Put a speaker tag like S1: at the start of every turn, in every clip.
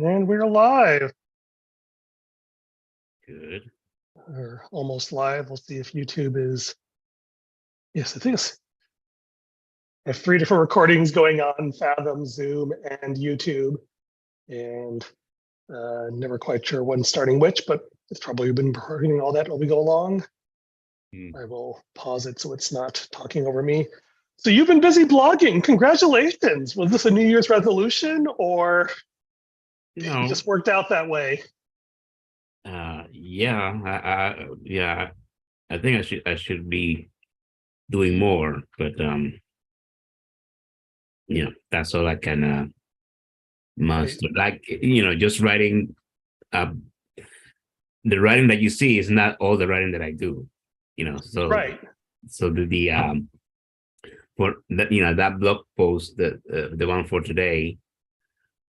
S1: And we're live,
S2: Good.
S1: or almost live. We'll see if YouTube is. Yes, I think it's. I have 3 different recordings going on: Fathom, Zoom, and YouTube, and never quite sure when's starting which, but it's probably been recording all that while we go along. I will pause it so it's not talking over me. So you've been busy blogging. Congratulations! Was this a New Year's resolution, or it just worked out that way?
S2: Yeah, I think I should be doing more, but that's all I can master. Like, just writing. The writing that you see is not all the writing that I do. So
S1: Right.
S2: So the for that that blog post, the one for today,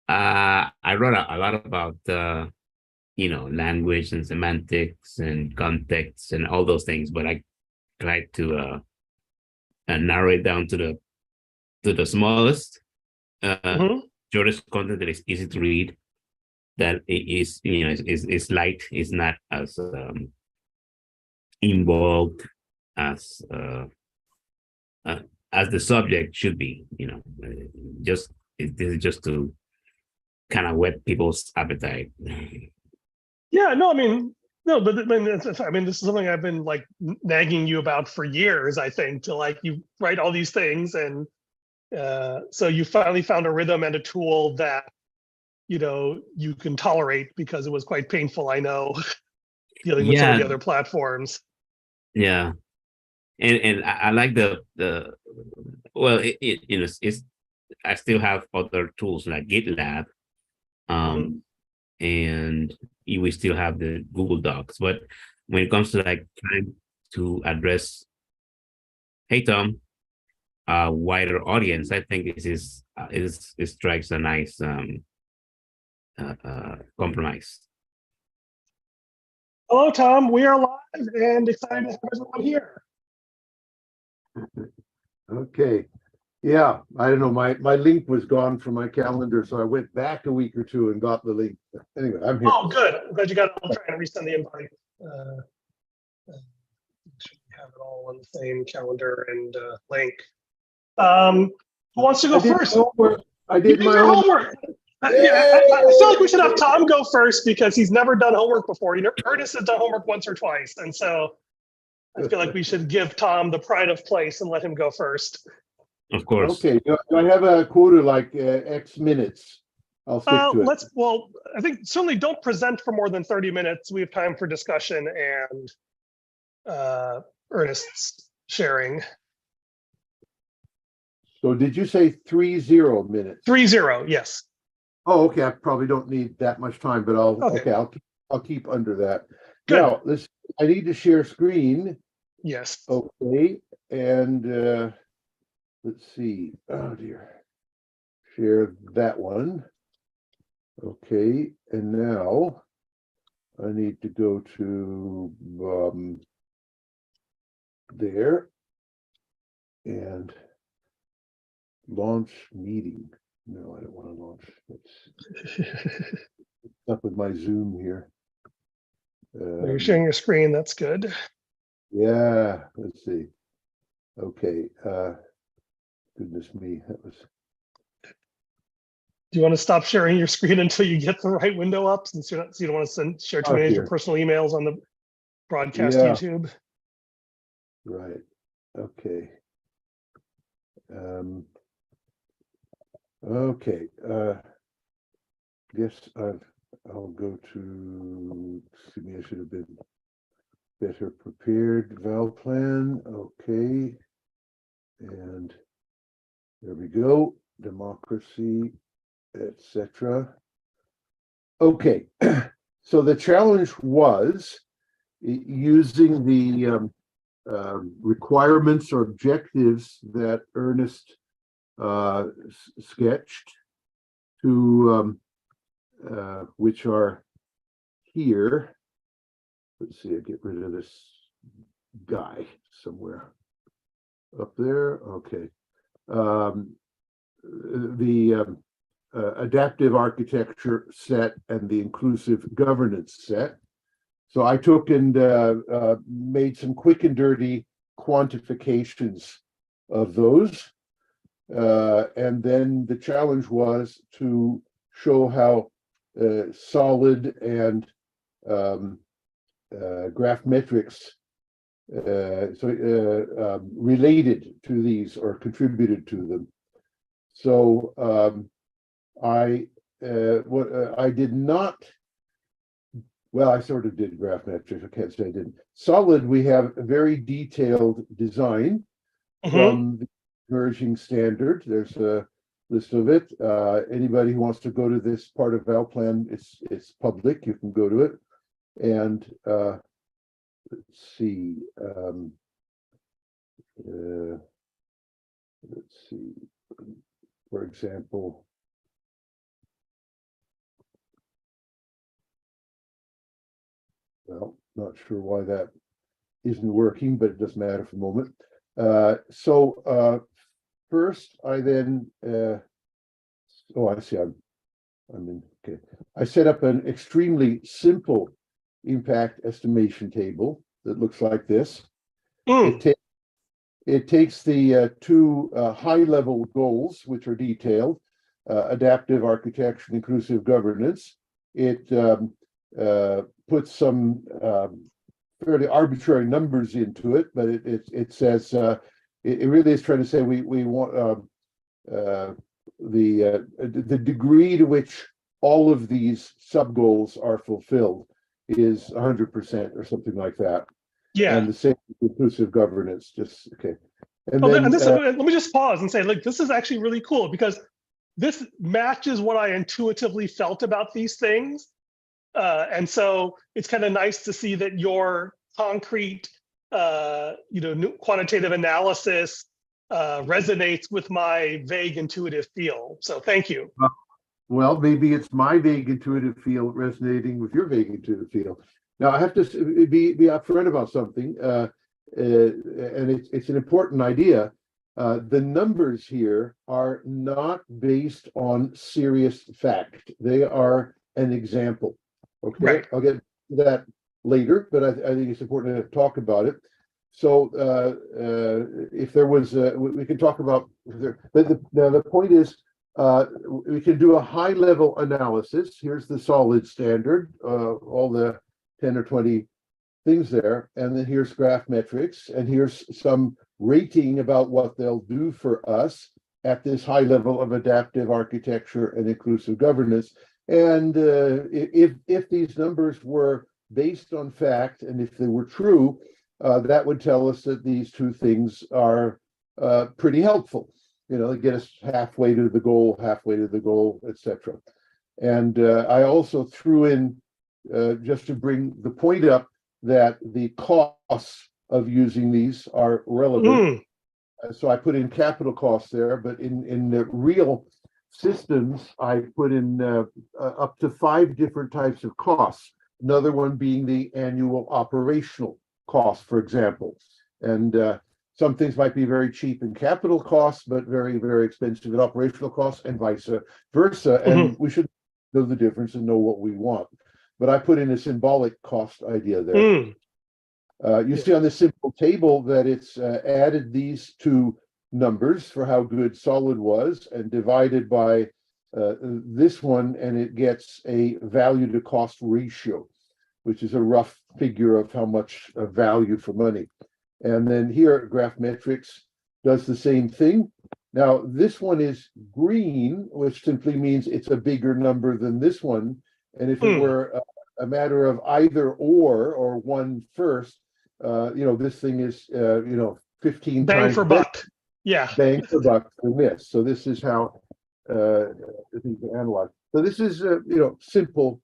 S2: I wrote a lot about language and semantics and context and all those things, but I tried to narrow it down to the smallest, shortest content that is easy to read, that it is is light, is not as involved as the subject should be. This is just to kind of whet people's appetite.
S1: Yeah, no, I mean, no, but I mean, this is something I've been like nagging you about for years. I think to like you write all these things, and so you finally found a rhythm and a tool that you can tolerate, because it was quite painful, I know, dealing with some of the other platforms.
S2: Yeah, and I like the well, it's I still have other tools like GitLab, and we still have the Google Docs. But when it comes to like trying to address, hey Tom, a wider audience, I think this is it strikes a nice compromise.
S1: Hello, Tom. We are live and excited to have everyone here.
S3: Okay. Yeah, I don't know. My link was gone from my calendar, so I went back a week or two and got the link. Anyway, I'm here.
S1: Oh, good. I'm glad you got it. I'll try and resend the invite. Make sure we have it all on the same calendar and link. Who wants to go first?
S3: I did my
S1: homework. I feel like we should have Tom go first, because he's never done homework before. Ernest has done homework once or twice, and so I feel like we should give Tom the pride of place and let him go first.
S2: Of course.
S3: Okay. Do I have a quota like X minutes? I'll stick to it.
S1: Well, I think certainly don't present for more than 30 minutes. We have time for discussion and Ernest's sharing.
S3: So did you say 30 minutes?
S1: 30, yes.
S3: Oh, okay. I probably don't need that much time, but I'll keep under that.
S1: Good.
S3: Now, I need to share screen.
S1: Yes.
S3: Okay, and let's see. Oh dear. Share that one. Okay, and now I need to go to there and launch meeting. No, I don't want to launch. That's up with my Zoom here.
S1: You're sharing your screen. That's good.
S3: Yeah, let's see. Okay. Goodness me, that was.
S1: Do you want to stop sharing your screen until you get the right window up, since you don't want to share too many of your personal emails on the broadcast YouTube?
S3: Right. Okay. Okay. Guess I'll go to. Excuse me. I should have been better prepared. ValPlan. Okay. And there we go. Democracy, etc. Okay. So the challenge was using the requirements or objectives that Ernest sketched, to which are here. Let's see, I get rid of this guy somewhere up there. Okay. The adaptive architecture set and the inclusive governance set. So I took and made some quick and dirty quantifications of those. And then the challenge was to show how solid and graph metrics related to these or contributed to them. So I did not, well, I sort of did graph metrics. I can't say I didn't. Solid, we have a very detailed design from the emerging standard. There's a list of it. Anybody who wants to go to this part of ValPlan, it's public. You can go to it. And let's see. Let's see. For example, well, not sure why that isn't working, but it doesn't matter for the moment. First, I then, oh, I see, I'm in, okay. I set up an extremely simple impact estimation table that looks like this. It takes the two high-level goals, which are detailed, adaptive architecture and inclusive governance. It puts some fairly arbitrary numbers into it, but it says it really is trying to say we want the degree to which all of these sub goals are fulfilled is 100% or something like that.
S1: Yeah.
S3: And the same inclusive governance, just okay. And
S1: then,
S3: then
S1: let me just pause and say, like, this is actually really cool because this matches what I intuitively felt about these things. And so it's kind of nice to see that your concrete, quantitative analysis resonates with my vague intuitive feel. So thank you.
S3: Well, maybe it's my vague intuitive feel resonating with your vague intuitive feel. Now, I have to be upfront about something, and it's an important idea. The numbers here are not based on serious fact. They are an example. Okay, right. I'll get to that later, but I think it's important to talk about it. So if there was, we can talk about, but the point is, we can do a high-level analysis. Here's the solid standard, all the 10 or 20 things there, and then here's graph metrics, and here's some rating about what they'll do for us at this high level of adaptive architecture and inclusive governance. And if these numbers were based on fact, and if they were true, that would tell us that these two things are pretty helpful. You know, they get us halfway to the goal, etc. And I also threw in, just to bring the point up, that the costs of using these are relevant. So I put in capital costs there, but in the real systems, I put in up to 5 different types of costs. Another one being the annual operational cost, for example. And some things might be very cheap in capital costs, but very, very expensive in operational costs, and vice versa. And we should know the difference and know what we want. But I put in a symbolic cost idea there. You see on this simple table that it's added these two numbers for how good solid was and divided by this one, and it gets a value to cost ratio, which is a rough figure of how much value for money. And then here, graph metrics does the same thing. Now, this one is green, which simply means it's a bigger number than this one. And if it were a matter of either or one first, this thing is, 15
S1: bang
S3: times
S1: for buck. Yeah.
S3: Bang for buck than this. So this is how things are analyzed. So this is simple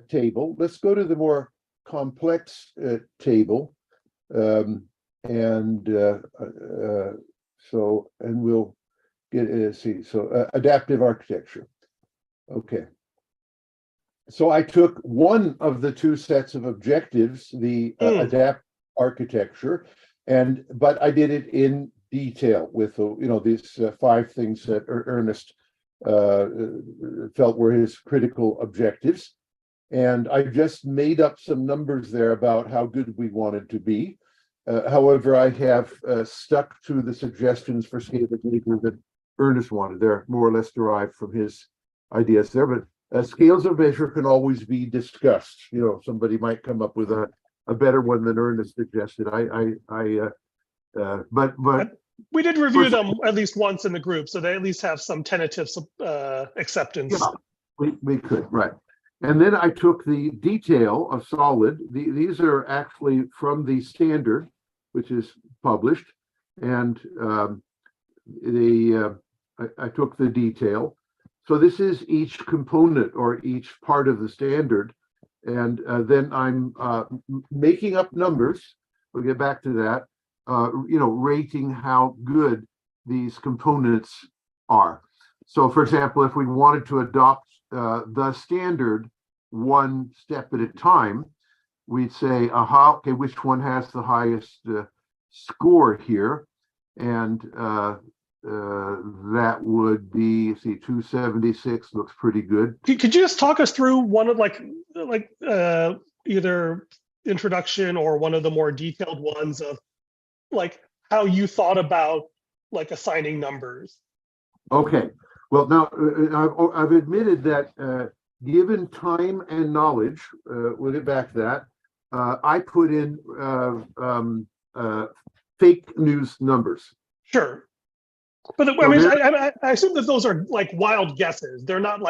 S3: table. Let's go to the more complex table. And we'll get see. So adaptive architecture. Okay. So I took one of the two sets of objectives, the adapt architecture, but I did it in detail with these 5 things that Ernest felt were his critical objectives. And I just made up some numbers there about how good we wanted to be. However, I have stuck to the suggestions for scale of measure that Ernest wanted. They're more or less derived from his ideas there, but scales of measure can always be discussed. Somebody might come up with a better one than Ernest suggested. But
S1: we did review them at least once in the group, so they at least have some tentative acceptance.
S3: Yeah, we could, right. And then I took the detail of solid. These are actually from the standard, which is published, and I took the detail. So this is each component or each part of the standard, and then I'm making up numbers. We'll get back to that. Rating how good these components are. So, for example, if we wanted to adopt the standard one step at a time, we'd say, okay, which one has the highest score here? And that would be, 276 looks pretty good.
S1: Could you just talk us through one of either introduction or one of the more detailed ones of how you thought about assigning numbers?
S3: Okay. Well, now I've admitted that given time and knowledge, we'll get back to that. I put in fake news numbers.
S1: Sure, but I assume that those are wild guesses. They're not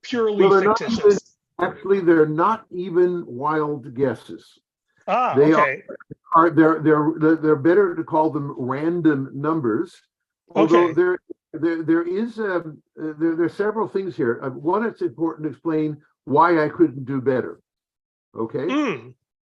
S1: purely fictitious.
S3: They're not even wild guesses.
S1: They okay.
S3: They're better to call them random numbers. Although
S1: Okay.
S3: there's several things here. One, it's important to explain why I couldn't do better. Okay.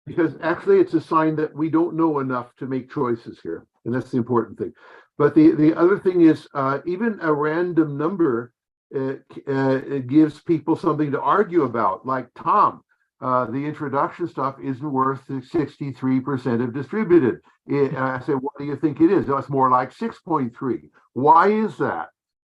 S3: Because actually it's a sign that we don't know enough to make choices here, and that's the important thing. But the other thing is even a random number it gives people something to argue about. Like Tom, the introduction stuff isn't worth 63% of distributed. I say, what do you think it is? No, it's more like 6.3. Why is that?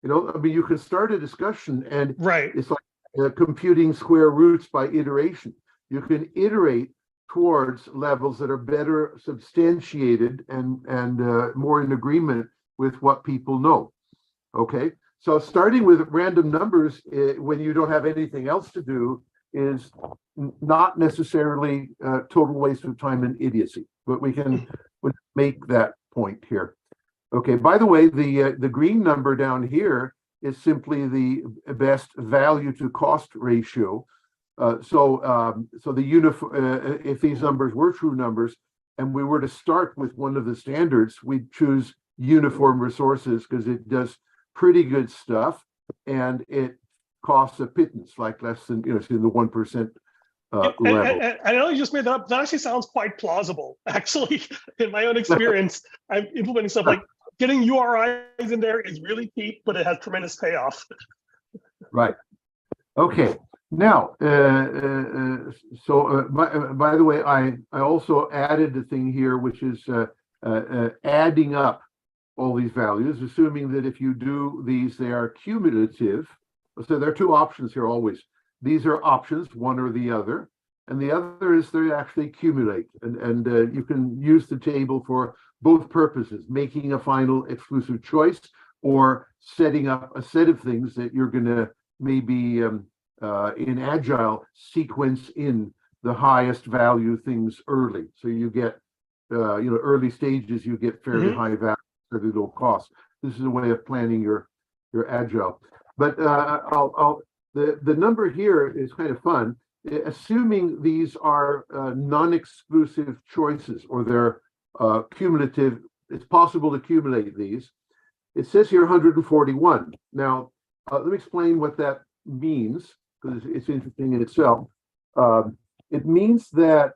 S3: You can start a discussion, and it's like computing square roots by iteration. You can iterate towards levels that are better substantiated and more in agreement with what people know. Okay, so starting with random numbers when you don't have anything else to do is not necessarily a total waste of time and idiocy, but we can make that point here. Okay, by the way, the green number down here is simply the best value to cost ratio. So if these numbers were true numbers and we were to start with one of the standards, we'd choose uniform resources because it does pretty good stuff and it costs a pittance, like less than, it's in the 1% level.
S1: I know you just made that up. That actually sounds quite plausible. Actually, in my own experience, I'm implementing stuff like getting URIs in there is really cheap, but it has tremendous payoff.
S3: Right. Okay. Now, so by the way, I also added a thing here, which is adding up all these values, assuming that if you do these, they are cumulative. So there are two options here always. These are options, one or the other, and the other is they actually accumulate. And you can use the table for both purposes, making a final exclusive choice or setting up a set of things that you're going to maybe in Agile sequence in the highest value things early. So you get, early stages, you get fairly high value, fairly low cost. This is a way of planning your Agile. But the number here is kind of fun. Assuming these are non-exclusive choices or they're cumulative, it's possible to accumulate these. It says here 141. Now, let me explain what that means, because it's interesting in itself. It means that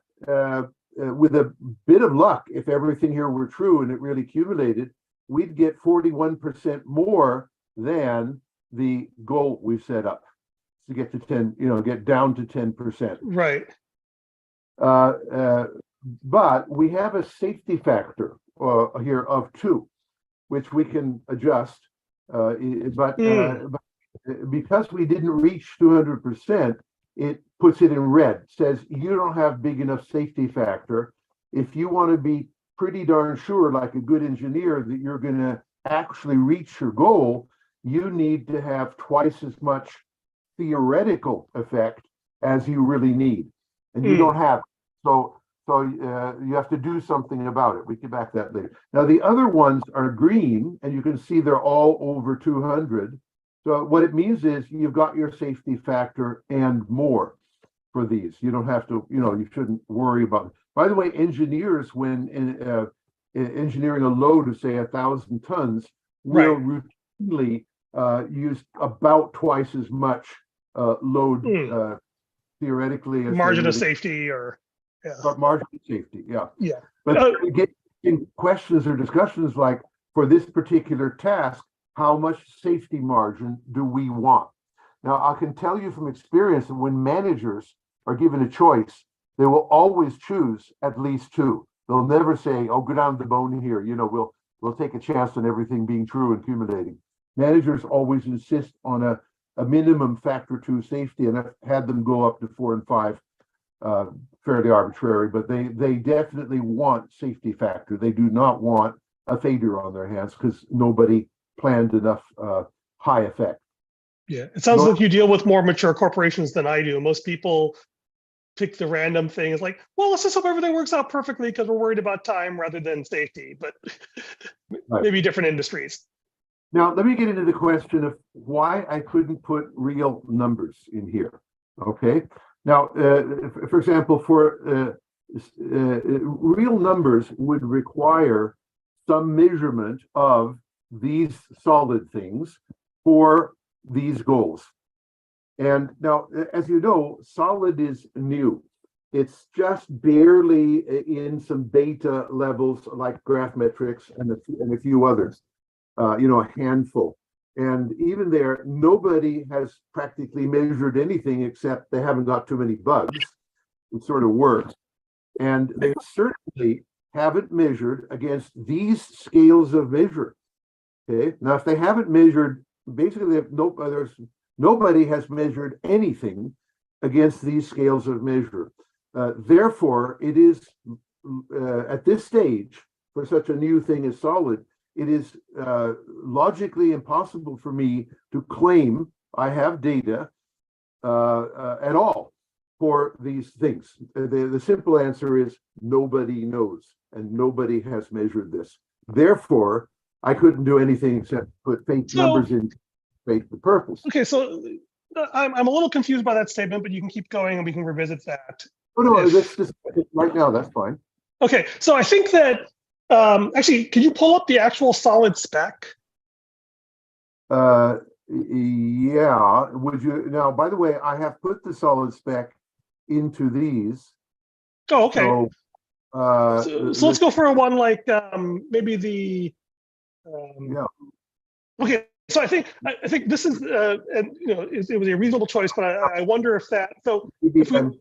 S3: with a bit of luck, if everything here were true and it really accumulated, we'd get 41% more than the goal we've set up to get to 10, get down to 10%.
S1: Right.
S3: But we have a safety factor here of 2, which we can adjust. But because we didn't reach 200%, it puts it in red, says you don't have big enough safety factor. If you want to be pretty darn sure, like a good engineer, that you're going to actually reach your goal, you need to have twice as much theoretical effect as you really need, and you don't have it. So you have to do something about it. We can back that later. Now the other ones are green, and you can see they're all over 200. So what it means is you've got your safety factor and more for these. You don't have to, you shouldn't worry about it. By the way, engineers, when engineering a load of say 1,000 tons, will routinely use about twice as much load theoretically as
S1: margin of safety, or
S3: but margin of safety,
S1: yeah.
S3: But you get in questions or discussions like, for this particular task, how much safety margin do we want? Now, I can tell you from experience that when managers are given a choice, they will always choose at least two. They'll never say, "Oh, go down to the bone here. We'll take a chance on everything being true and accumulating." Managers always insist on a minimum factor 2 safety, and I've had them go up to 4 and 5, fairly arbitrary, but they definitely want safety factor. They do not want a failure on their hands because nobody planned enough high effect.
S1: Yeah, it sounds like you deal with more mature corporations than I do. Most people pick the random thing. It's like, well, let's just hope everything works out perfectly because we're worried about time rather than safety, but maybe different industries.
S3: Now, let me get into the question of why I couldn't put real numbers in here, okay? Now, for example, for real numbers would require some measurement of these solid things for these goals. And now, as you know, solid is new. It's just barely in some beta levels like graphmetrics and a few others, a handful. And even there, nobody has practically measured anything except they haven't got too many bugs. It sort of works. And they certainly haven't measured against these scales of measure. Okay. Now, if they haven't measured, basically, nobody has measured anything against these scales of measure. Therefore, it is at this stage, for such a new thing as solid, it is logically impossible for me to claim I have data at all for these things. The simple answer is nobody knows, and nobody has measured this. Therefore, I couldn't do anything except put fake numbers in, fake the purpose.
S1: Okay, so I'm a little confused by that statement, but you can keep going and we can revisit that.
S3: Oh, no, let's just right now, that's fine.
S1: Okay, so I think that, actually, can you pull up the actual solid spec?
S3: Yeah, would you? Now, by the way, I have put the solid spec into these.
S1: Oh, okay. So let's go for one like maybe the.
S3: Yeah.
S1: Okay, so I think this is, and it was a reasonable choice, but I wonder if that. So if we,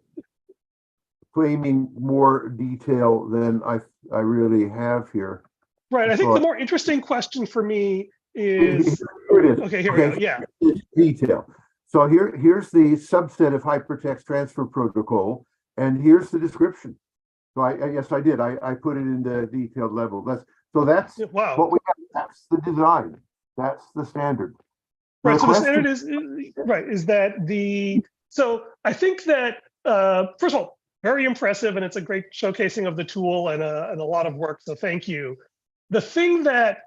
S3: claiming more detail than I really have here.
S1: Right. I think the more interesting question for me is.
S3: Here it is.
S1: Okay, here we go. Yeah.
S3: Detail. So here's the subset of hypertext transfer protocol, and here's the description. So yes, I did. I put it in the detailed level. That's
S1: wow.
S3: What we have. That's the design. That's the standard.
S1: Right. So the standard is right. Is that the? So I think that first of all, very impressive, and it's a great showcasing of the tool and a lot of work. So thank you. The thing that,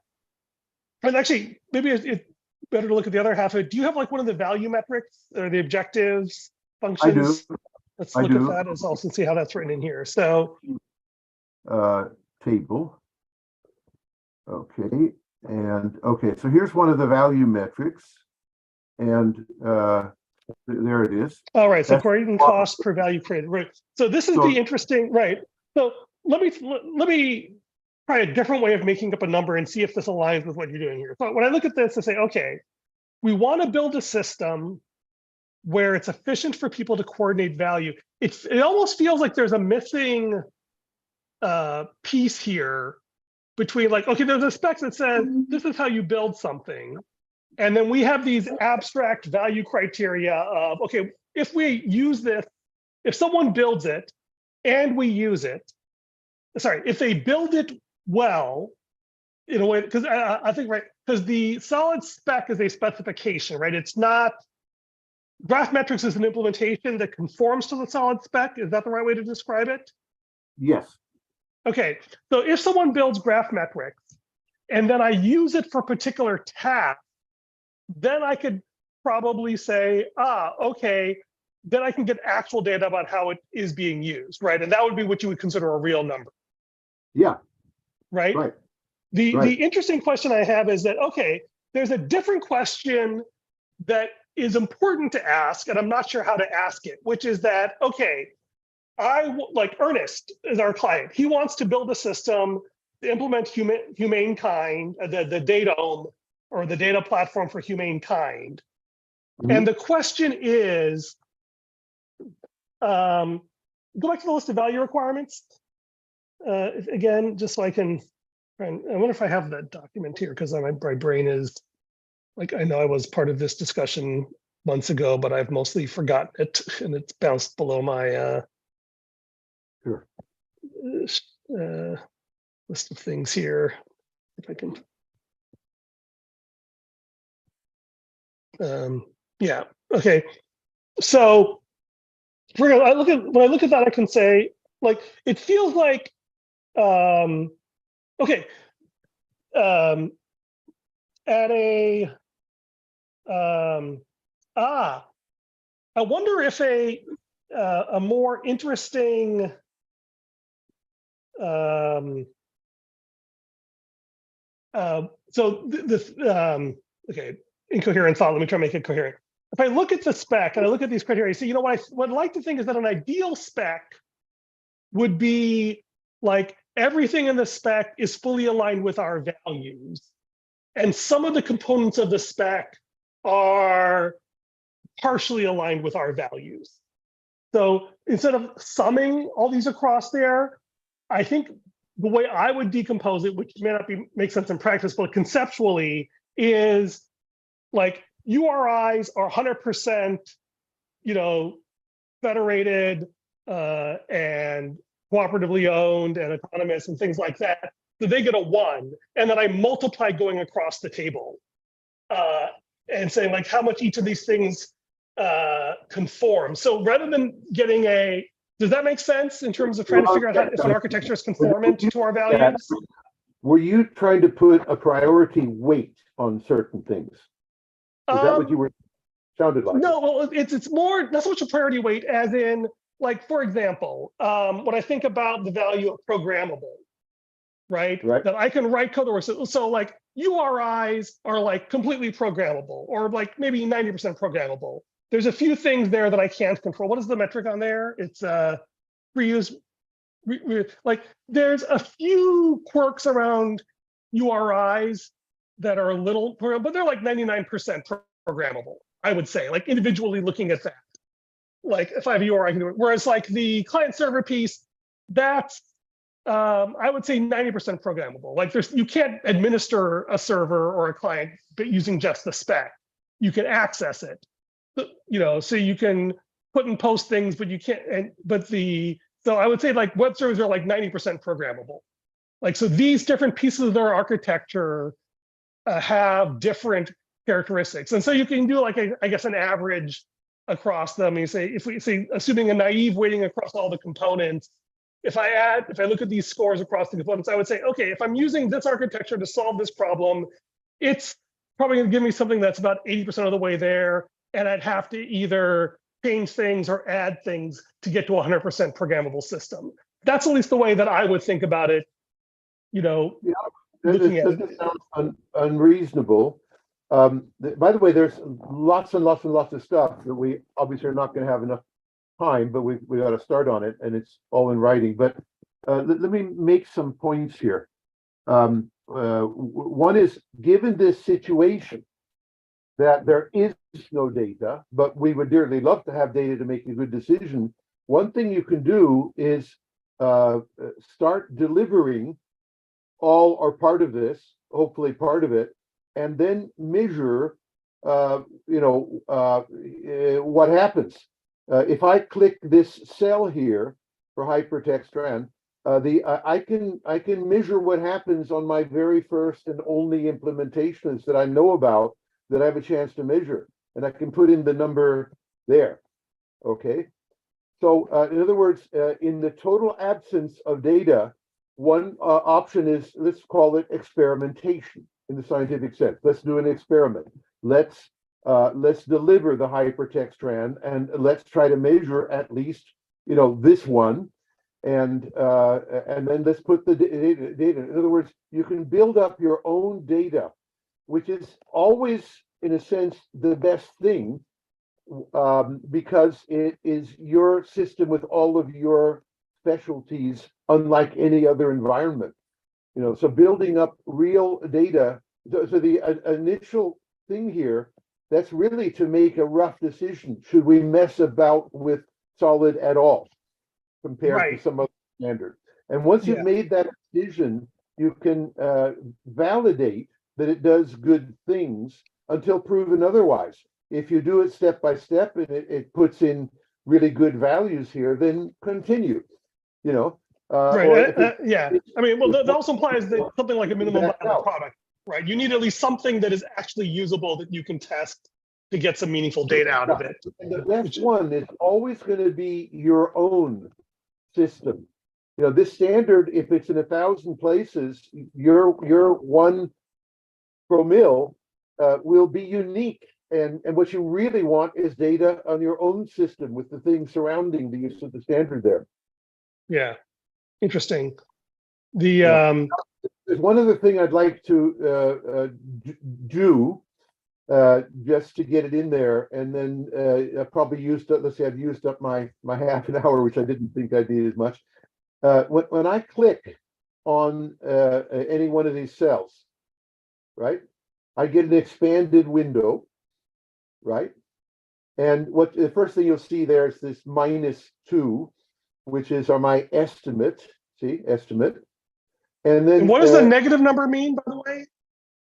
S1: and actually, maybe it's better to look at the other half of it. Do you have like one of the value metrics or the objectives functions?
S3: I do.
S1: Let's look at that as also and see how that's written in here. So
S3: table. Okay. And okay, so here's one of the value metrics. And there it is.
S1: All right, so creating cost per value created. Right. So this is the interesting, right. So let me try a different way of making up a number and see if this aligns with what you're doing here. So when I look at this, I say, okay, we want to build a system where it's efficient for people to coordinate value. It almost feels like there's a missing piece here between like, okay, there's a spec that says this is how you build something, And then we have these abstract value criteria of, okay, if we use this, if someone builds it and we use it, sorry, if they build it well, in a way, because I think, right, because the solid spec is a specification, right? It's not, graph metrics is an implementation that conforms to the solid spec. Is that the right way to describe it?
S3: Yes.
S1: Okay, so if someone builds graph metrics and then I use it for particular tasks, then I could probably say, okay, then I can get actual data about how it is being used, right? And that would be what you would consider a real number.
S3: Yeah.
S1: Right?
S3: Right.
S1: The interesting question I have is that, okay, there's a different question that is important to ask, and I'm not sure how to ask it, which is that, okay, like Ernest is our client. He wants to build a system to implement humane kind, the datome, or the data platform for humankind.
S3: Mhm.
S1: And the question is, go back to the list of value requirements again, just so I can, I wonder if I have that document here, because my brain is, like, I know I was part of this discussion months ago, but I've mostly forgotten it, and it's bounced below my
S3: Sure.
S1: List of things here. If I can. Yeah. Okay. So when I look at that, I can say, like, it feels like okay. At a I wonder if a more interesting so this okay, incoherent thought. Let me try to make it coherent. If I look at the spec and I look at these criteria, so you know what I'd like to think is that an ideal spec would be like everything in the spec is fully aligned with our values, and some of the components of the spec are partially aligned with our values. So instead of summing all these across there, I think the way I would decompose it, which may not make sense in practice, but conceptually, is like URIs are 100%, federated and cooperatively owned and autonomous and things like that. So they get a 1, and then I multiply going across the table and saying like how much each of these things conform. So rather than getting does that make sense in terms of trying to figure out if an architecture is conformant to our values?
S3: Were you trying to put a priority weight on certain things? Is that what you were sounded like?
S1: No, well, it's more, not so much a priority weight as in, like, for example, when I think about the value of programmable, right? That I can write code or so like URIs are like completely programmable, or like maybe 90% programmable. There's a few things there that I can't control. What is the metric on there? It's reuse. Like there's a few quirks around URIs that are a little, but they're like 99% programmable, I would say, like individually looking at that. Like if I have a URI, I can do it. Whereas like the client server piece, that's, I would say 90% programmable. Like you can't administer a server or a client but using just the spec. You can access it, so you can put and post things, but you can't, so I would say like web servers are like 90% programmable. Like, so these different pieces of their architecture have different characteristics. And so you can do like, I guess, an average across them. You say, if we say, assuming a naive weighting across all the components, if I look at these scores across the components, I would say, okay, if I'm using this architecture to solve this problem, it's probably gonna give me something that's about 80% of the way there. And I'd have to either change things or add things to get to a 100% programmable system. That's at least the way that I would think about it, looking at it.
S3: Doesn't sound unreasonable. By the way, there's lots and lots and lots of stuff that we obviously are not going to have enough time, but we got to start on it, and it's all in writing. But let me make some points here. One is, given this situation that there is no data, but we would dearly love to have data to make a good decision, one thing you can do is start delivering all or part of this, hopefully part of it, and then measure what happens. If I click this cell here for hypertext trend, I can measure what happens on my very first and only implementations that I know about that I have a chance to measure, and I can put in the number there. Okay, so in other words, in the total absence of data, one option is, let's call it experimentation in the scientific sense. Let's do an experiment. Let's deliver the hypertext trend, and let's try to measure at least this one, and then let's put the data. In other words, you can build up your own data, which is always, in a sense, the best thing, because it is your system with all of your specialties, unlike any other environment. So building up real data. So the initial thing here, that's really to make a rough decision. Should we mess about with solid at all compared to some other standard? And once you've made that decision, you can validate that it does good things until proven otherwise. If you do it step by step and it puts in really good values here, then continue.
S1: Right. I mean, well, that also implies that something like a minimum viable product, right? You need at least something that is actually usable that you can test to get some meaningful data out of it.
S3: And the best one is always going to be your own system. This standard, if it's in 1,000 places, your 1 promille will be unique. And what you really want is data on your own system with the things surrounding the use of the standard there.
S1: Yeah, interesting. There's
S3: one other thing I'd like to do just to get it in there, and then I probably used up. Let's say I've used up my half an hour, which I didn't think I needed much. When I click on any one of these cells, right, I get an expanded window. Right, and what the first thing you'll see there is this -2, which is my estimate. See, estimate, and then.
S1: And what does the negative number mean, by the way?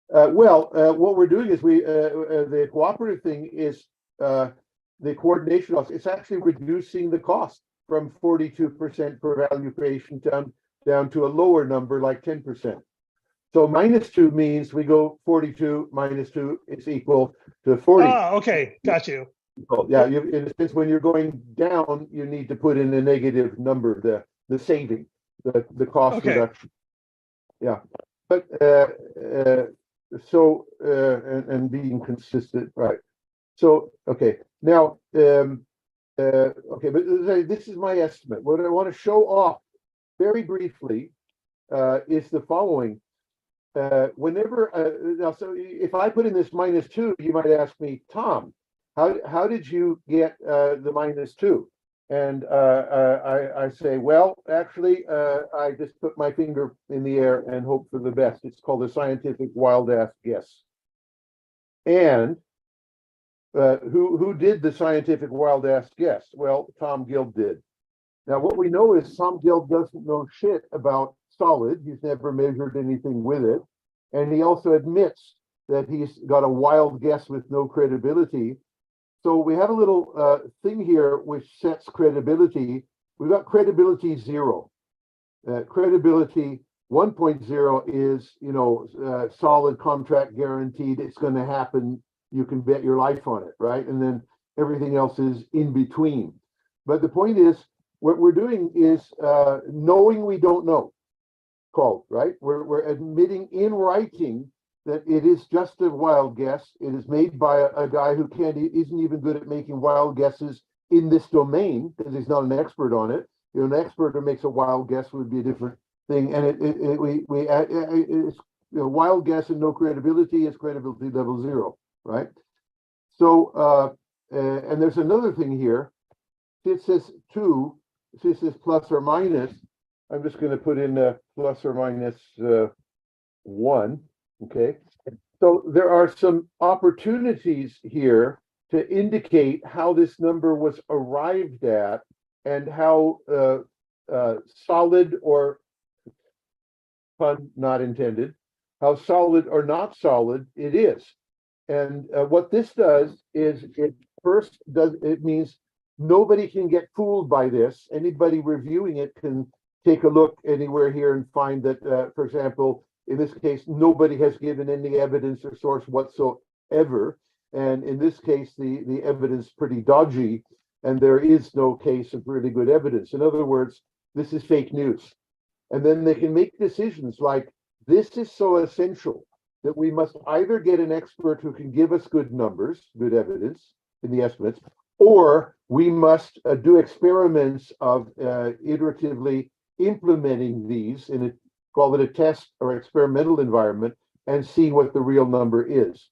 S3: What we're doing is the cooperative thing is the coordination loss. It's actually reducing the cost from 42% per value creation down to a lower number like 10%. So -2 means we go 42 -2 is equal to 40.
S1: Ah, okay, got you.
S3: Yeah, in a sense, when you're going down, you need to put in a negative number, the saving, the cost reduction. Yeah, but and being consistent, right? So okay, now okay, but this is my estimate. What I want to show off very briefly is the following. Whenever now, so if I put in this -2, you might ask me, Tom, how did you get the -2? And I say, well, actually, I just put my finger in the air and hope for the best. It's called a scientific wild ass guess. And who did the scientific wild ass guess? Well, Tom Guild did. Now, what we know is Tom Guild doesn't know shit about solid. He's never measured anything with it. And he also admits that he's got a wild guess with no credibility. So we have a little thing here which sets credibility. We've got credibility 0. Credibility 1.0 is, solid contract guaranteed. It's going to happen. You can bet your life on it, right? And then everything else is in between. But the point is, what we're doing is knowing we don't know, called, right? We're admitting in writing that it is just a wild guess. It is made by a guy who isn't even good at making wild guesses in this domain because he's not an expert on it. An expert who makes a wild guess would be a different thing. And it's wild guess and no credibility is credibility level 0, right? So and there's another thing here. It says 2. This is plus or minus. I'm just going to put in plus or minus 1. Okay. So there are some opportunities here to indicate how this number was arrived at and how solid or, pun not intended, how solid or not solid it is. And what this does is it means nobody can get fooled by this. Anybody reviewing it can take a look anywhere here and find that, for example, in this case, nobody has given any evidence or source whatsoever. And in this case, the evidence is pretty dodgy, and there is no case of really good evidence. In other words, this is fake news. And then they can make decisions like, this is so essential that we must either get an expert who can give us good numbers, good evidence in the estimates, or we must do experiments of iteratively implementing these in a, call it a test or experimental environment, and see what the real number is.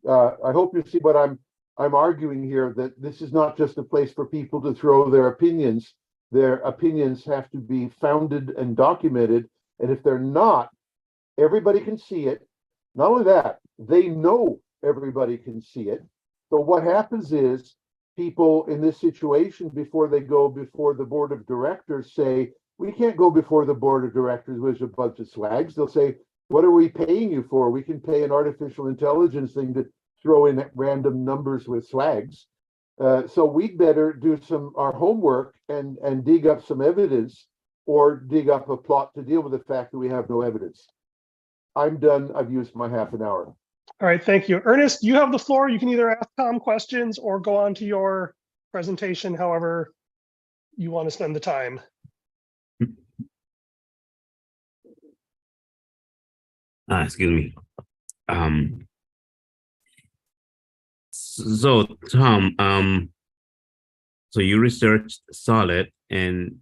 S3: I hope you see what I'm arguing here, that this is not just a place for people to throw their opinions. Their opinions have to be founded and documented, and if they're not, everybody can see it. Not only that, they know everybody can see it. So what happens is people in this situation, before they go before the board of directors, say, we can't go before the board of directors with a bunch of swags. They'll say, what are we paying you for? We can pay an artificial intelligence thing to throw in random numbers with swags. So we'd better do our homework and dig up some evidence, or dig up a plot to deal with the fact that we have no evidence. I'm done. I've used my half an hour.
S1: All right, thank you. Ernest, you have the floor. You can either ask Tom questions or go on to your presentation, however you want to spend the time.
S2: Excuse me. So Tom, so you researched solid, and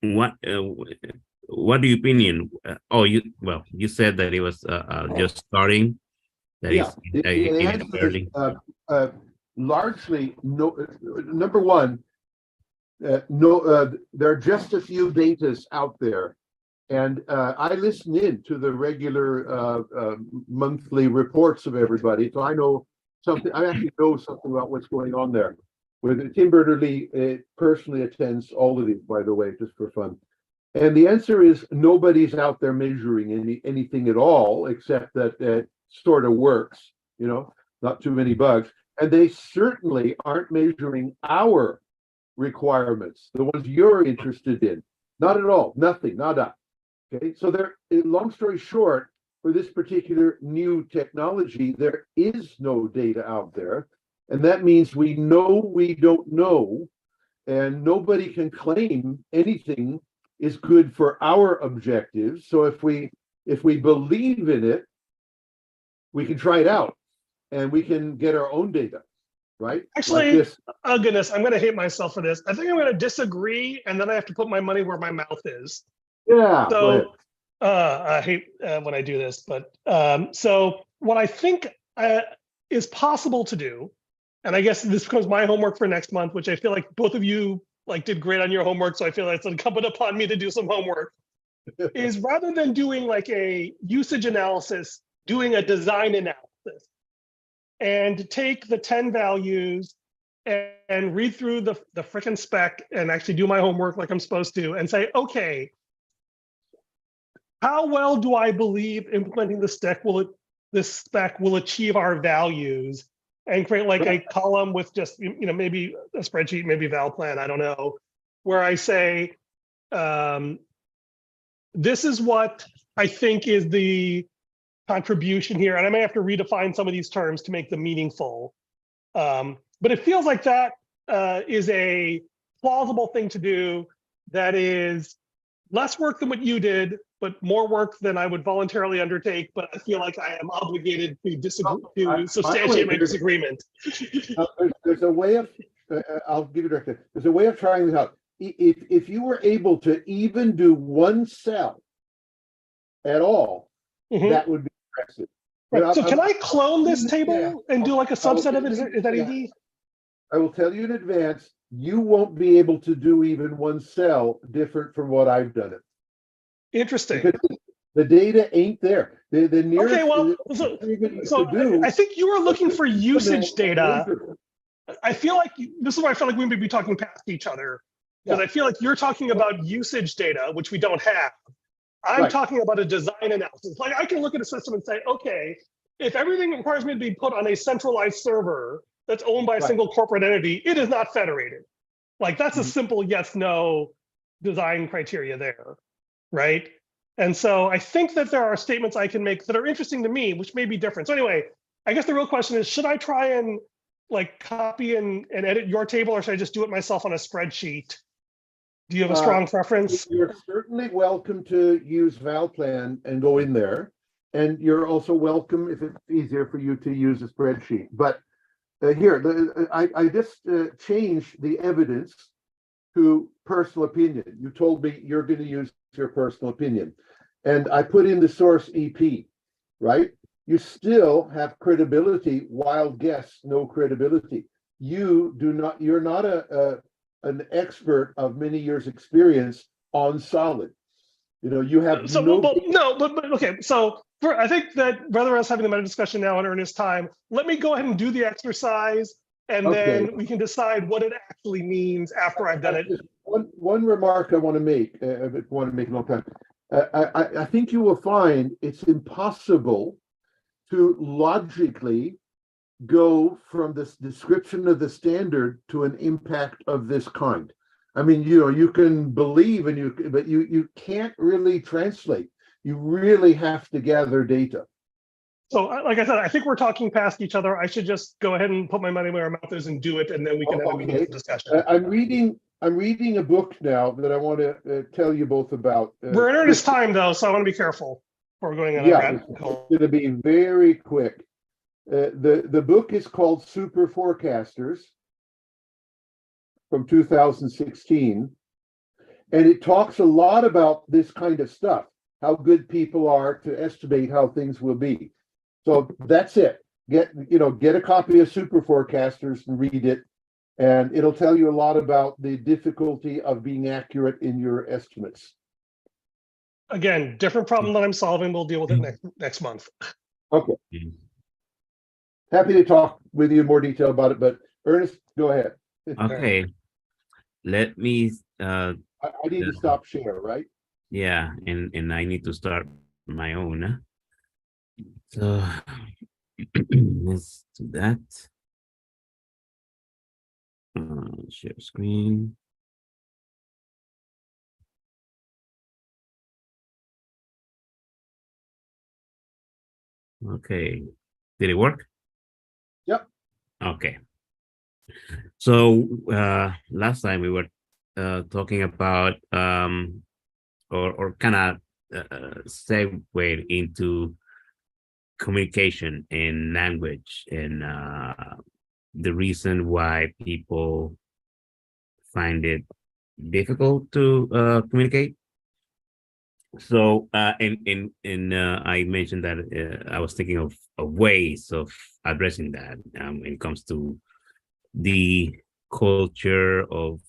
S2: what do you opinion? You said that it was just starting. Early.
S3: Largely, no. Number one, there are just a few betas out there, and I listen in to the regular monthly reports of everybody, so I know something. I actually know something about what's going on there. With Tim Berterly personally attends all of these, by the way, just for fun. And the answer is nobody's out there measuring anything at all, except that it sort of works, not too many bugs. And they certainly aren't measuring our requirements, the ones you're interested in. Not at all, nothing, nada. Okay, so long story short, for this particular new technology, there is no data out there. And that means we know we don't know, and nobody can claim anything is good for our objectives. So if we believe in it, we can try it out, and we can get our own data, right?
S1: Actually,
S3: like
S1: oh goodness, I'm going to hate myself for this. I think I'm going to disagree, and then I have to put my money where my mouth is.
S3: Yeah.
S1: So I hate when I do this, but so what I think is possible to do, and I guess this becomes my homework for next month, which I feel like both of you did great on your homework, so I feel like it's incumbent upon me to do some homework, is rather than doing a usage analysis, doing a design analysis, and take the 10 values and read through the frickin' spec and actually do my homework like I'm supposed to, and say, okay, how well do I believe implementing this spec will achieve our values, and create a column with just, maybe a spreadsheet, maybe ValPlan, I don't know, where I say, this is what I think is the contribution here. And I may have to redefine some of these terms to make them meaningful. But it feels like that is a plausible thing to do that is less work than what you did, but more work than I would voluntarily undertake. But I feel like I am obligated to substantiate my disagreement.
S3: There's a way of, I'll give you direction. There's a way of trying this out. If you were able to even do one cell at all, that would be impressive.
S1: Right. So can I clone this table and do a subset of it? Is that easy?
S3: I will tell you in advance, you won't be able to do even one cell different from what I've done it.
S1: Interesting.
S3: Because the data ain't there. The nearest.
S1: Okay, well, I think you were looking for usage data. I feel like this is why I feel like we may be talking past each other, because I feel like you're talking about usage data, which we don't have. I'm talking about a design analysis. I can look at a system and say, okay, if everything requires me to be put on a centralized server that's owned by a
S3: Right.
S1: single corporate entity, it is not federated. Like that's a
S3: Mhm.
S1: simple yes, no design criteria there, right? And so I think that there are statements I can make that are interesting to me, which may be different. So anyway, I guess the real question is, should I try and like copy and edit your table, or should I just do it myself on a spreadsheet? Do you have a strong preference?
S3: You're certainly welcome to use ValPlan and go in there. And you're also welcome, if it's easier for you, to use a spreadsheet. But I just changed the evidence to personal opinion. You told me you're going to use your personal opinion. And I put in the source EP, right? You still have credibility, wild guess, no credibility. You're not an expert of many years experience on solid. You have
S1: So,
S3: no.
S1: but okay. So I think that rather than us having the meta discussion now in Ernest's time, let me go ahead and do the exercise, and
S3: Okay.
S1: then we can decide what it actually means after I've done it.
S3: Just one remark I want to make. I want to make a long time. I think you will find it's impossible to logically go from this description of the standard to an impact of this kind. I mean, you can believe but you can't really translate. You really have to gather data.
S1: So, like I said, I think we're talking past each other. I should just go ahead and put my money where my mouth is and do it, and then we can have a meaningful discussion.
S3: I'm reading a book now that I want to tell you both about.
S1: We're in Ernest's time, though, so I want to be careful before going on a
S3: Yeah,
S1: rabbit
S3: it's
S1: hole.
S3: going to be very quick. The book is called Super Forecasters from 2016, and it talks a lot about this kind of stuff, how good people are to estimate how things will be. So that's it. Get a copy of Super Forecasters and read it, and it'll tell you a lot about the difficulty of being accurate in your estimates.
S1: Again, different problem that I'm solving. We'll deal with it next month.
S3: Okay. Happy to talk with you in more detail about it, but Ernest, go ahead.
S2: Okay. Let me
S3: I need to stop share, right?
S2: yeah, and I need to start my own. So let's do that. Share screen. Okay, did it work?
S3: Yep.
S2: Okay. So last time we were talking about or kind of segue into communication and language and the reason why people find it difficult to communicate. So I mentioned that I was thinking of ways of addressing that when it comes to the culture of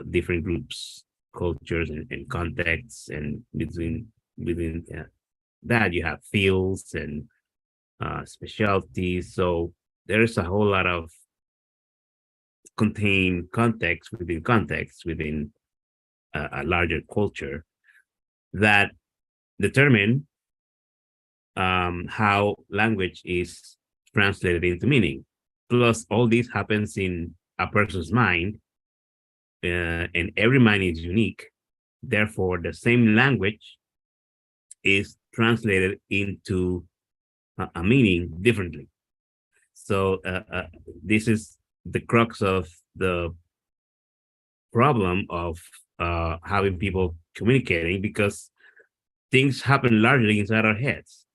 S2: different groups, cultures, and contexts, and within that you have fields and specialties. So there is a whole lot of contained context within a larger culture that determine how language is translated into meaning. Plus, all this happens in a person's mind, and every mind is unique. Therefore, the same language is translated into a meaning differently. So this is the crux of the problem of having people communicating, because things happen largely inside our heads.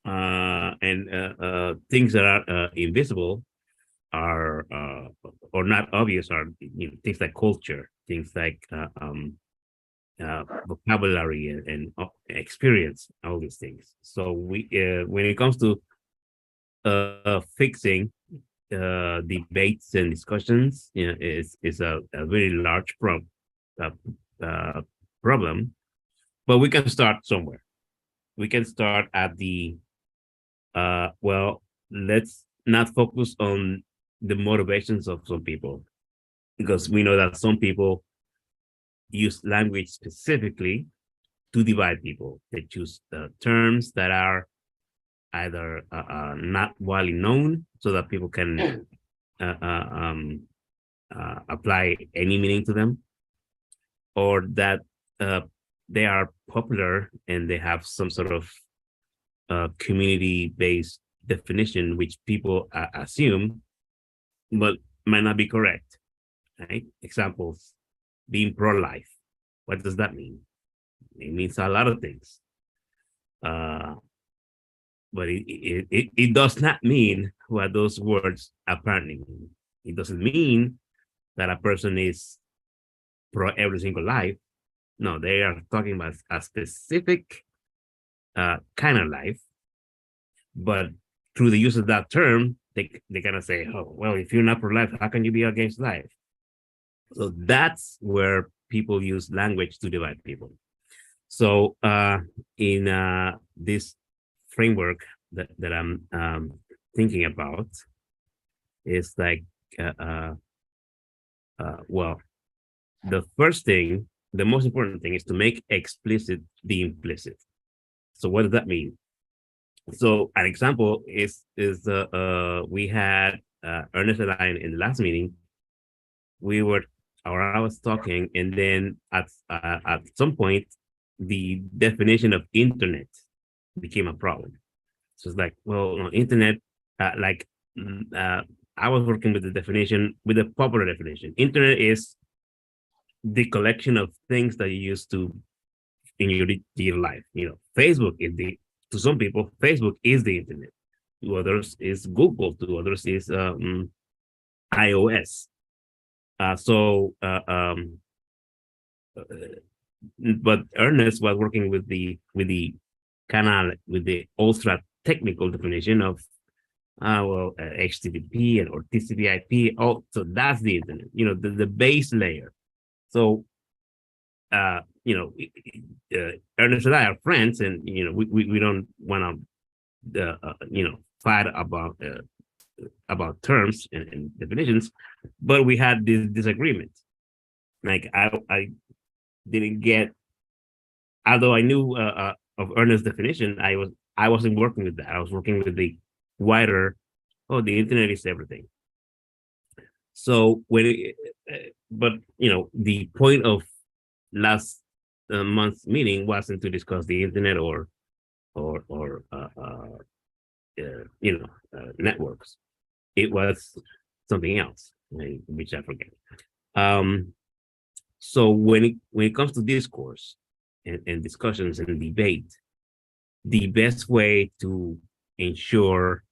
S2: And things that are invisible are or not obvious are things like culture, things like vocabulary and experience, all these things. So we when it comes to fixing debates and discussions, is a very large problem, but we can start somewhere. We can start at the well, let's not focus on the motivations of some people, because we know that some people use language specifically to divide people. They choose terms that are either not widely known so that people can apply any meaning to them, or that they are popular and they have some sort of community-based definition, which people assume, but might not be correct. Right? Examples: being pro-life. What does that mean? It means a lot of things, but it does not mean what those words apparently mean. It doesn't mean that a person is pro every single life. No, they are talking about a specific kind of life, but through the use of that term, they kind of say, oh, well, if you're not pro-life, how can you be against life? So that's where people use language to divide people. So in this framework that I'm thinking about is like, well, the first thing, the most important thing is to make explicit the implicit. So what does that mean? So an example is we had Ernest and I in the last meeting. I was talking, and then at some point, the definition of internet became a problem. So it's like, well, internet, I was working with the definition, with the popular definition. Internet is the collection of things that you use to in your life. Facebook is to some people, Facebook is the internet. To others is Google. To others is iOS. But Ernest was working with the ultra technical definition of HTTP or TCP/IP. Oh, so that's the internet. The base layer. So Ernest and I are friends, and we don't want to fight about terms and definitions, but we had this disagreement. Like I didn't get, although I knew of Ernest's definition, I wasn't working with that. I was working with the wider, the internet is everything. So but the point of last month's meeting wasn't to discuss the internet or networks. It was something else, which I forget. So when it comes to discourse and discussions and debate, the best way to ensure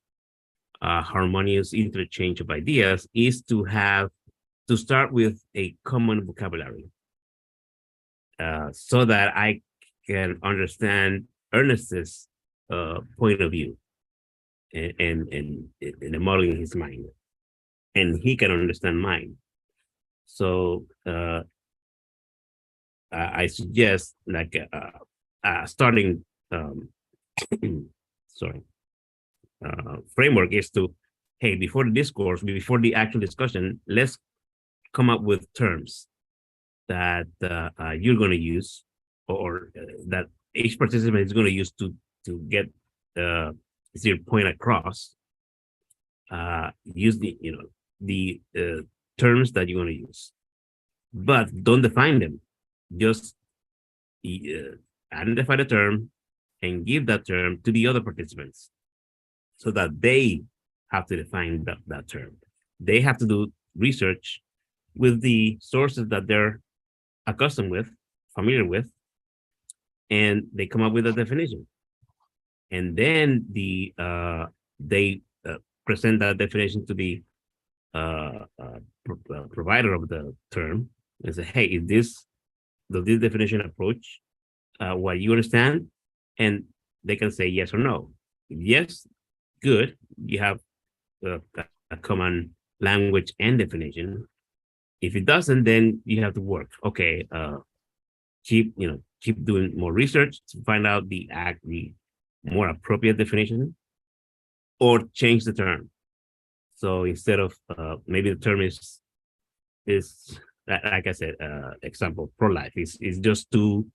S2: harmonious interchange of ideas is to start with a common vocabulary, so that I can understand Ernest's point of view and the model in his mind, and he can understand mine. So I suggest starting framework is to, hey, before the discourse, before the actual discussion, let's come up with terms that you're going to use, or that each participant is going to use to get your point across. Use the terms that you're going to use, but don't define them. Just identify the term and give that term to the other participants, so that they have to define that term. They have to do research with the sources that they're accustomed with, familiar with, and they come up with a definition. And then they present that definition to the provider of the term and say, hey, does this definition approach what you understand? And they can say yes or no. Yes, good. You have a common language and definition. If it doesn't, then you have to work. Okay, keep doing more research to find out the more appropriate definition, or change the term. So instead of maybe the term is like I said, example, pro-life is just too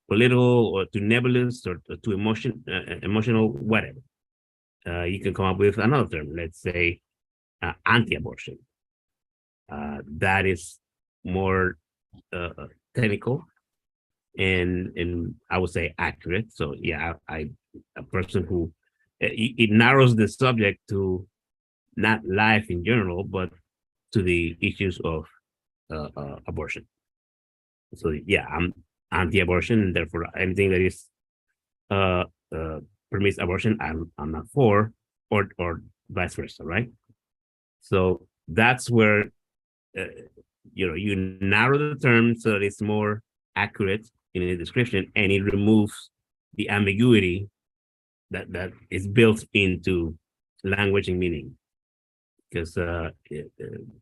S2: political or too nebulous or too emotional, whatever. you can come up with another term. Let's say anti-abortion. That is more technical and I would say accurate. So yeah, a person who it narrows the subject to not life in general, but to the issues of abortion. So yeah, I'm anti-abortion, and therefore anything that is uh, uh, permits abortion, I'm not for, or vice versa, right? So that's where uh, you narrow the term so that it's more accurate in the description, and it removes the ambiguity that is built into language and meaning, because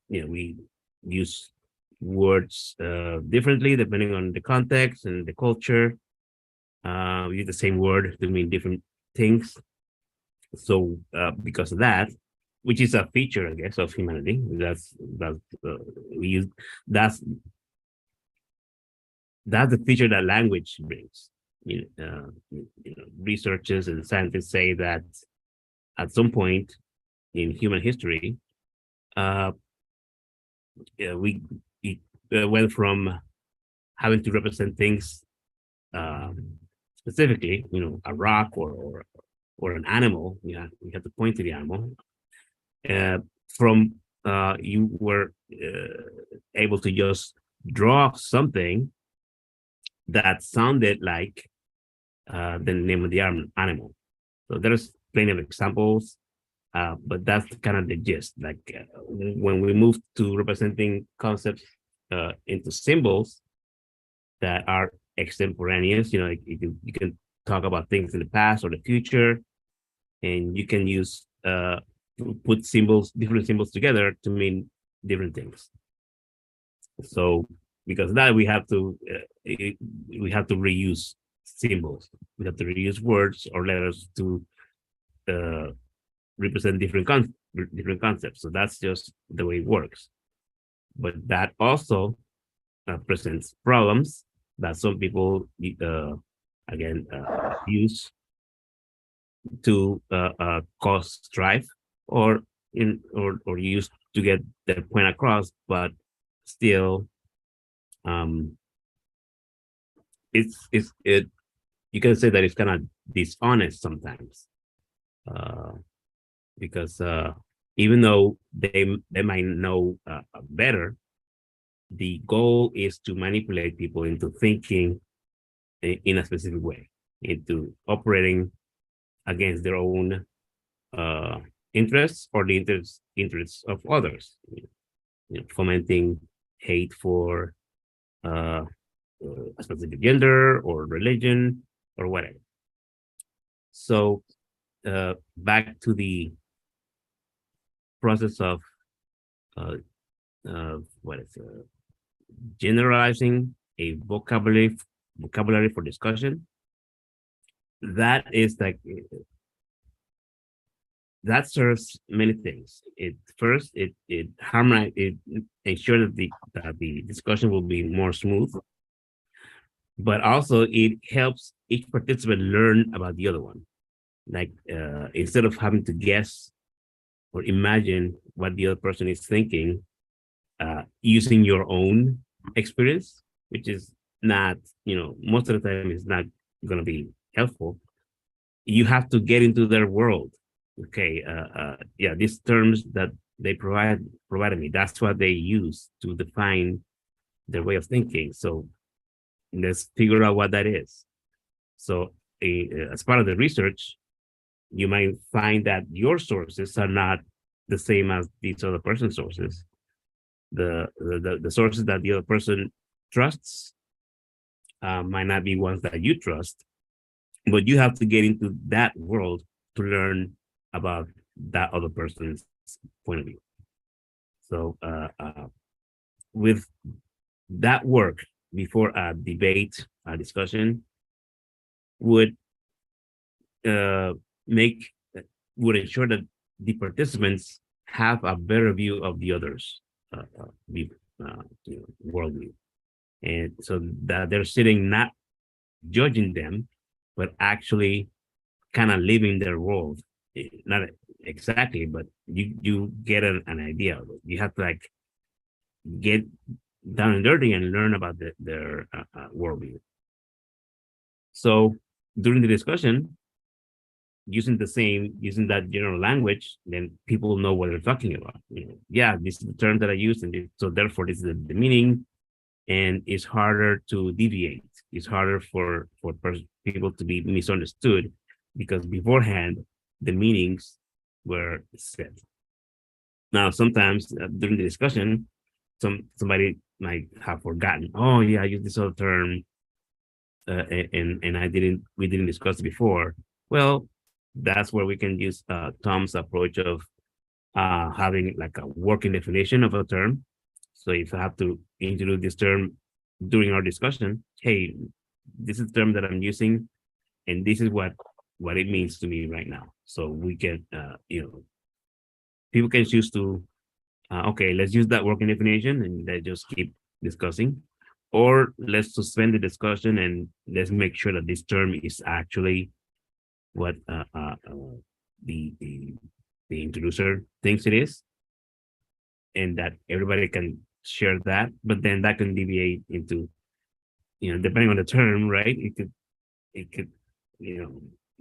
S2: we use words differently depending on the context and the culture. We use the same word to mean different things. So because of that, which is a feature, I guess, of humanity, that's we use that's the feature that language brings. Researchers and scientists say that at some point in human history, we went from having to represent things specifically, a rock or an animal. We have to point to the animal. From you were able to just draw something that sounded like the name of the animal. So there's plenty of examples, but that's kind of the gist. Like when we move to representing concepts into symbols that are extemporaneous, you can talk about things in the past or the future, and you can use put different symbols together to mean different things. So because of that, we have to reuse symbols. We have to reuse words or letters to represent different concepts. So that's just the way it works. But that also presents problems that some people again use to cause strife or use to get their point across, but still you can say that it's kind of dishonest sometimes, because even though they might know better, the goal is to manipulate people into thinking in a specific way, into operating against their own interests or the interests of others, fomenting hate for a specific gender or religion or whatever. So back to the process of generalizing a vocabulary for discussion. That is like that serves many things. It harmonize, it ensures that the discussion will be more smooth, but also it helps each participant learn about the other one. Like instead of having to guess or imagine what the other person is thinking, using your own experience, which is not, most of the time is not going to be helpful. You have to get into their world. Okay, these terms that they provided me, that's what they use to define their way of thinking. So let's figure out what that is. So as part of the research, you might find that your sources are not the same as these other person's sources. The sources that the other person trusts might not be ones that you trust, but you have to get into that world to learn about that other person's point of view. So with that work before a debate, a discussion, would ensure that the participants have a better view of the others' worldview, and so that they're sitting not judging them, but actually kind of living their world not exactly, but you get an idea of it. You have to like get down and dirty and learn about their worldview. So during the discussion, using that general language, then people know what they're talking about. Yeah, this is the term that I use, and so therefore this is the meaning, and it's harder to deviate. It's harder for people to be misunderstood because beforehand the meanings were set. Now, sometimes during the discussion, somebody might have forgotten. Oh yeah, I used this other term, and we didn't discuss it before. Well, that's where we can use Tom's approach of having like a working definition of a term. So if I have to introduce this term during our discussion, hey, this is the term that I'm using, and this is what it means to me right now. So we can, people can choose to, okay, let's use that working definition and let's just keep discussing, or let's suspend the discussion and let's make sure that this term is actually what the introducer thinks it is, and that everybody can share that. But then that can deviate into, depending on the term, right? It could,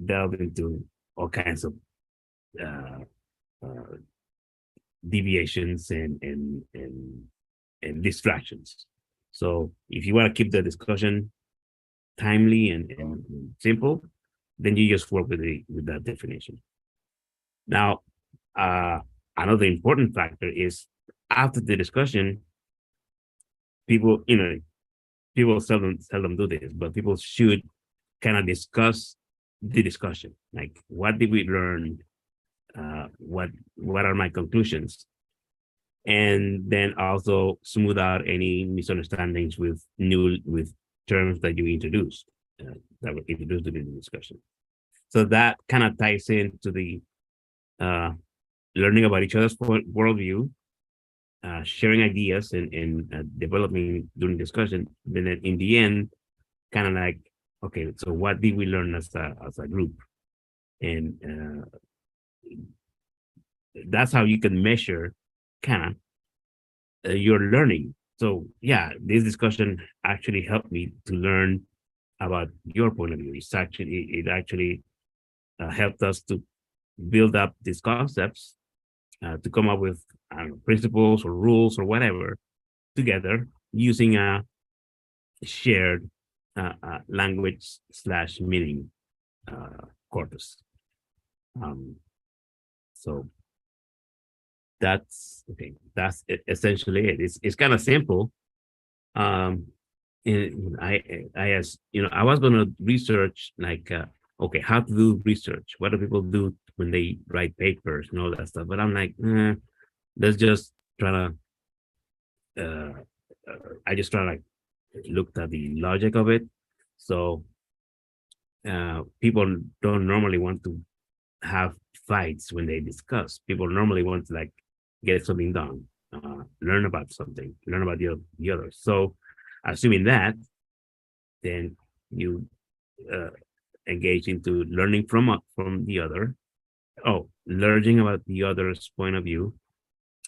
S2: delve into all kinds of uh, uh, deviations and distractions. So if you want to keep the discussion timely and simple, then you just work with that definition. Now, another important factor is after the discussion, people, people seldom do this, but people should kind of discuss the discussion. Like, what did we learn? What are my conclusions? And then also smooth out any misunderstandings with terms that you introduced, that were introduced during the discussion. So that kind of ties into the learning about each other's worldview, sharing ideas and developing during discussion. Then in the end, kind of like, okay, so what did we learn as a group? And that's how you can measure kind of your learning. So yeah, this discussion actually helped me to learn about your point of view. It actually helped us to build up these concepts, to come up with, I don't know, principles or rules or whatever together using a shared language / meaning corpus. So that's okay. That's essentially it. It's kind of simple. And I was gonna research like, okay, how to do research. What do people do when they write papers and all that stuff? But I'm like, let's just try to. I just try to like look at the logic of it. So people don't normally want to have fights when they discuss. People normally want to like get something done, learn about something, learn about the other. So assuming that, then you engage into learning from the other. Oh, learning about the other's point of view,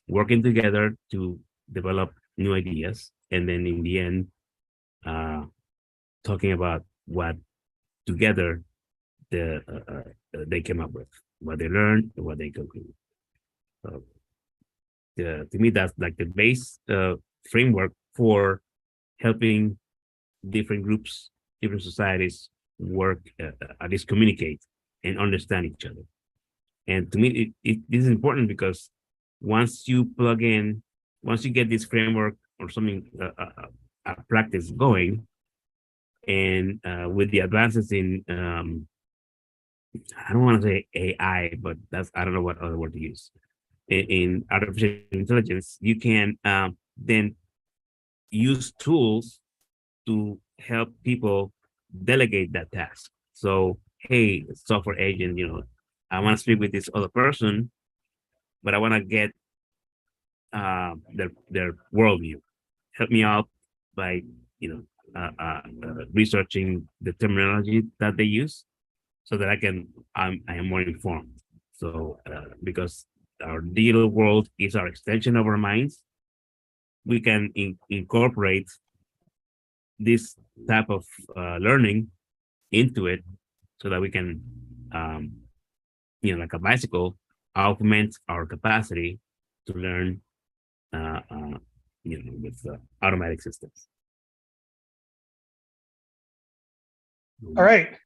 S2: working together to develop new ideas, and then in the end, talking about what together they came up with, what they learned, and what they concluded. So, to me, that's like the base framework for helping different groups, different societies work, at least communicate and understand each other. And to me, this is important because once you get this framework or something, a practice going, and with the advances in, I don't want to say AI, but I don't know what other word to use. In artificial intelligence, you can then use tools to help people delegate that task. So, hey, software agent, I want to speak with this other person, but I want to get their worldview. Help me out by researching the terminology that they use, so that I am more informed. So because our digital world is our extension of our minds, we can incorporate this type of learning into it so that we can, like a bicycle, augment our capacity to learn, with automatic systems.
S1: All right.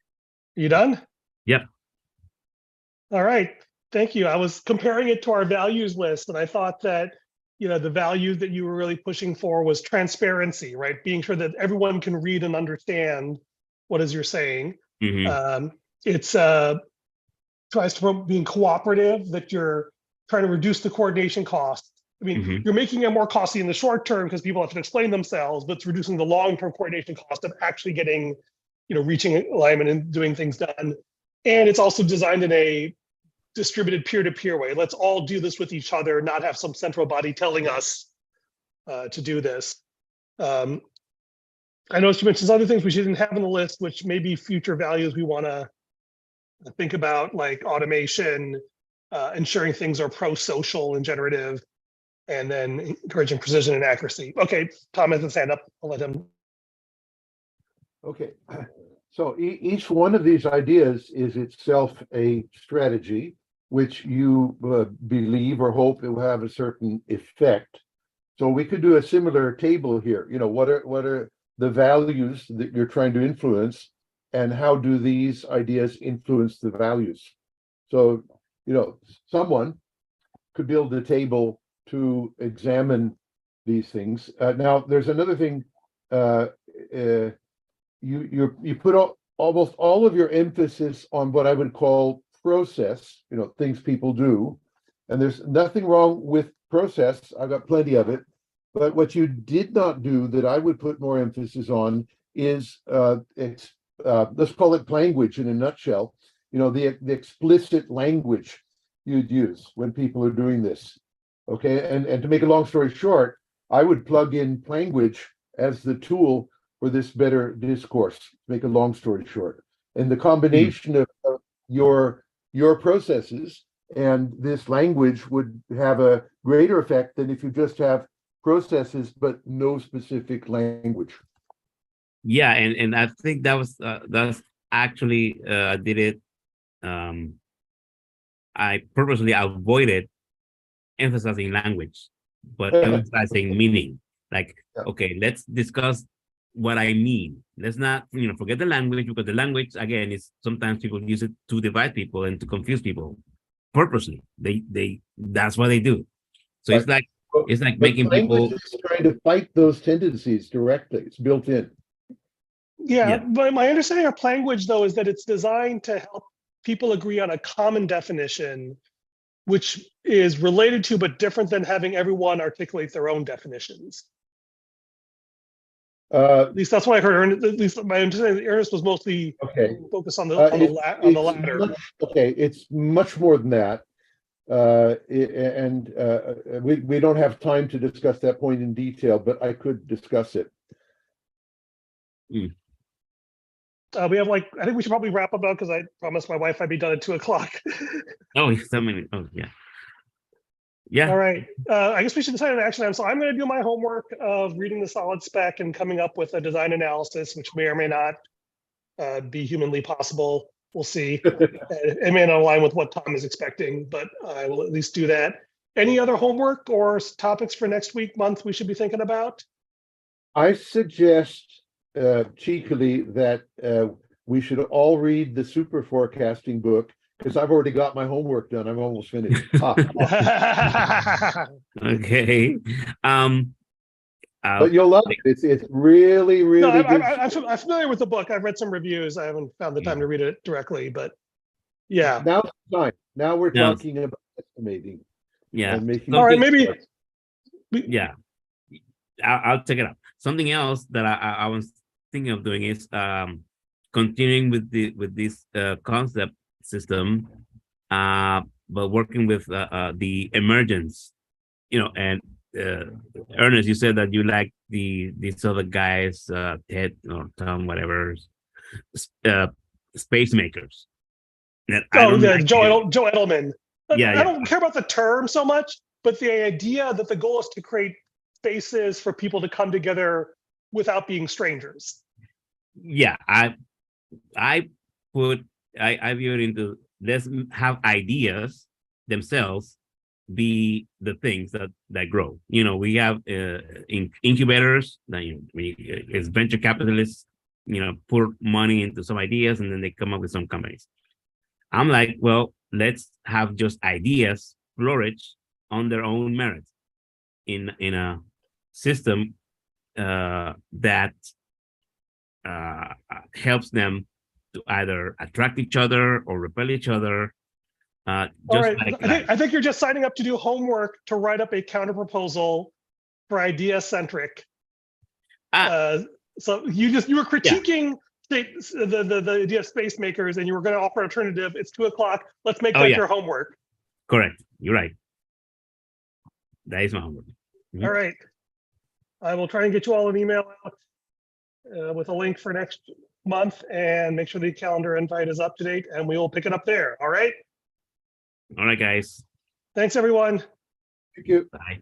S1: You done?
S2: Yep.
S1: All right. Thank you. I was comparing it to our values list, and I thought that, the value that you were really pushing for was transparency, right? Being sure that everyone can read and understand what is you're saying.
S2: Mm-hmm.
S1: It's tries to promote being cooperative, that you're trying to reduce the coordination costs. I mean,
S2: Mm-hmm.
S1: you're making it more costly in the short term because people have to explain themselves, but it's reducing the long-term coordination cost of actually getting, reaching alignment and doing things done. And it's also designed in a distributed peer-to-peer way. Let's all do this with each other, not have some central body telling us to do this. I noticed you mentioned other things we didn't have on the list, which may be future values we want to think about, like automation, ensuring things are pro-social and generative, and then encouraging precision and accuracy. Okay, Tom has his hand up. I'll let him.
S3: Okay, so each one of these ideas is itself a strategy which you believe or hope it will have a certain effect. So we could do a similar table here. What are the values that you're trying to influence, and how do these ideas influence the values? So, someone could build a table to examine these things. Now, there's another thing. You put almost all of your emphasis on what I would call process, things people do, and there's nothing wrong with process. I've got plenty of it. But what you did not do that I would put more emphasis on is let's call it language in a nutshell. The explicit language you'd use when people are doing this. Okay, and to make a long story short, I would plug in language as the tool for this better discourse. To make a long story short, and the combination of your processes and this language would have a greater effect than if you just have processes but no specific language.
S2: Yeah, and I think that's actually I did it. I purposely avoided emphasizing language, but emphasizing meaning. Like, okay, let's discuss what I mean. Let's not, forget the language, because the language, again, is sometimes people use it to divide people and to confuse people purposely. That's what they do. So
S3: Right.
S2: it's like
S3: But
S2: making people
S3: is trying to fight those tendencies directly. It's built in.
S1: Yeah, but my understanding of language, though, is that it's designed to help people agree on a common definition, which is related to but different than having everyone articulate their own definitions. At least that's what I heard. At least my understanding, Ernest was mostly focused on the latter.
S3: It's much more than that. We don't have time to discuss that point in detail, but I could discuss it.
S1: We have I think we should probably wrap up now, because I promised my wife I'd be done at 2:00.
S2: Oh, so many. Oh, yeah. Yeah.
S1: All right. I guess we should decide on an action item. So I'm going to do my homework of reading the solid spec and coming up with a design analysis, which may or may not be humanly possible. We'll see. It may not align with what Tom is expecting, but I will at least do that. Any other homework or topics for next week, month we should be thinking about?
S3: I suggest cheekily that we should all read the super forecasting book, because I've already got my homework done. I'm almost finished.
S2: Okay.
S3: But you'll love it. It's really, really good.
S1: I'm familiar with the book. I've read some reviews. I haven't found the time to read it directly, but yeah.
S3: Now it's time. Now we're talking about estimating.
S2: Yeah.
S1: All right, maybe.
S2: Yeah. I'll take it up. Something else that I was thinking of doing is continuing with this concept system, but working with the emergence, and Ernest, you said that you like these other guys, Ted or Tom, whatever, SpaceMakers.
S1: Joe Edelman.
S2: Yeah,
S1: I don't care about the term so much, but the idea that the goal is to create spaces for people to come together without being strangers.
S2: yeah. I view it into, let's have ideas themselves be the things that grow. We have incubators that as venture capitalists, pour money into some ideas and then they come up with some companies. I'm like, well, let's have just ideas flourish on their own merit in a system that helps them to either attract each other or repel each other.
S1: All right, I think you're just signing up to do homework to write up a counter proposal for idea centric. So you were critiquing the idea of SpaceMakers, and you were going to offer an alternative. It's 2:00. Let's make that your homework.
S2: Correct. You're right. That is my homework.
S1: All right. I will try and get you all an email out with a link for next month, and make sure the calendar invite is up to date, and we will pick it up there. All right.
S2: All right, guys.
S1: Thanks, everyone.
S3: Thank you.
S2: Bye.